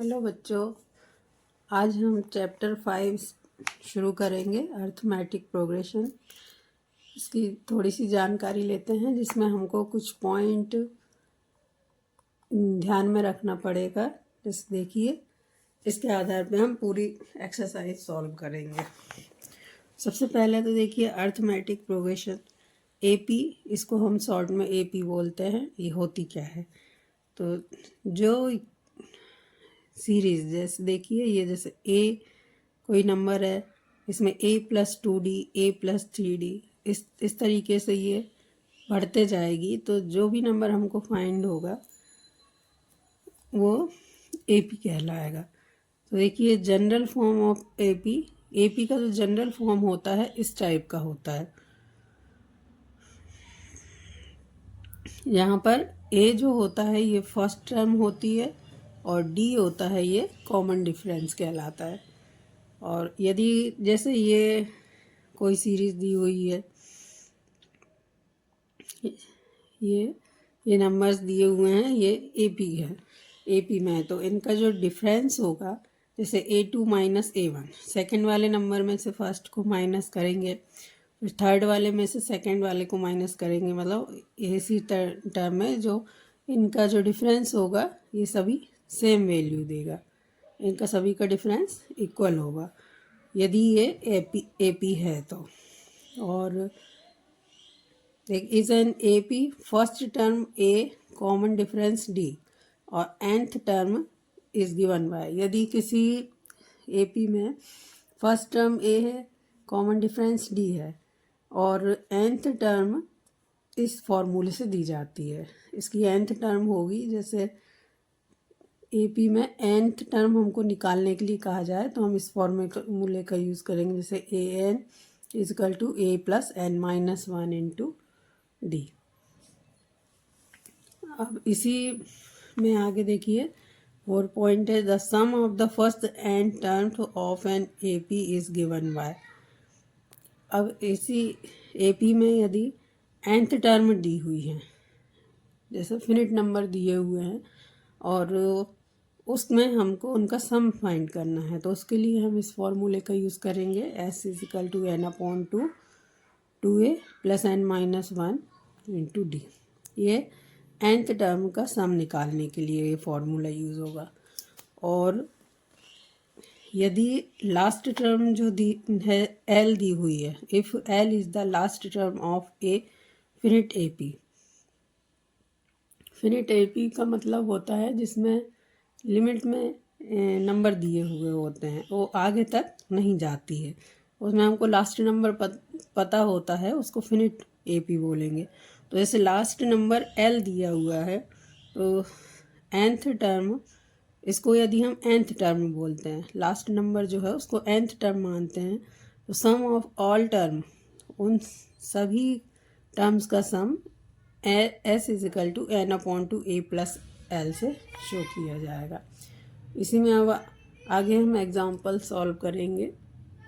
Hello बच्चों, आज हम चैप्टर 5 शुरू करेंगे अर्थमेटिक प्रोग्रेशन। इसकी थोड़ी सी जानकारी लेते हैं जिसमें हमको कुछ पॉइंट ध्यान में रखना पड़ेगा। जैसे देखिए, इसके आधार पे हम पूरी एक्सरसाइज सॉल्व करेंगे। सबसे पहले तो देखिए अर्थमेटिक प्रोग्रेशन एपी, इसको हम शॉर्ट में एपी बोलते हैं। ये होती क्या है? तो जो सीरीज जैसे देखिए, ये जैसे ए कोई नंबर है, इसमें a+2d a+3d इस तरीके से ये बढ़ते जाएगी। तो जो भी नंबर हमको फाइंड होगा वो एपी कहलाएगा। तो देखिए जनरल फॉर्म ऑफ एपी का जो जनरल फॉर्म होता है इस टाइप का होता है। यहाँ पर ए जो होता है ये फर्स्ट टर्म होती है और डी होता है ये कॉमन डिफरेंस कहलाता है। और यदि जैसे ये कोई सीरीज दी हुई है, ये नंबर्स दिए हुए हैं, ये एपी है, एपी में है, तो इनका जो डिफरेंस होगा जैसे A2 - A1, सेकंड वाले नंबर में से फर्स्ट को माइनस करेंगे, फिर थर्ड वाले में से सेकंड वाले को माइनस करेंगे। मतलब इसी टर्म में जो इनका जो डिफरेंस होगा ये सभी सेम वैल्यू देगा, इनका सभी का डिफरेंस इक्वल होगा यदि ये एपी है तो। और is an AP first term A common difference D और nth term is given bye. यदि किसी एपी में फर्स्ट टर्म ए है, कॉमन डिफरेंस डी है और nth टर्म इस फॉर्मूले से दी जाती है। इसकी nth टर्म होगी, जैसे एपी में nth टर्म हमको निकालने के लिए कहा जाए तो हम इस फॉर्मूले का यूज़ करेंगे, जैसे an = a + n - 1 × d। अब इसी में आगे देखिए 4 पॉइंट है, the sum of the first n term of an AP is given by. अब इसी एपी में यदि nth टर्म दी हुई है, जैसे फिनिट नंबर दिए हुए हैं और उसमें हमको उनका सम फाइंड करना है, तो उसके लिए हम इस फॉर्मूले का यूज़ करेंगे, s = n/2 2a + n - 1 × d। ये nth टर्म का सम निकालने के लिए ये फॉर्मूला यूज़ होगा। और यदि लास्ट टर्म जो दी है l दी हुई है, if l is the last term of A finite AP. Finite AP का मतलब होता है जिसमें लिमिट में नंबर दिए हुए होते हैं, वो आगे तक नहीं जाती है, उसमें हमको लास्ट नंबर पता होता है, उसको फिनिट एपी बोलेंगे। तो जैसे लास्ट नंबर l दिया हुआ है तो nth टर्म, इसको यदि हम nth टर्म बोलते हैं, लास्ट नंबर जो है उसको nth टर्म मानते हैं, तो सम ऑफ ऑल टर्म, उन सभी टर्म्स का सम s = n/2a + l से शो किया जाएगा। इसी में अब आगे हम एग्जाम्पल सॉल्व करेंगे।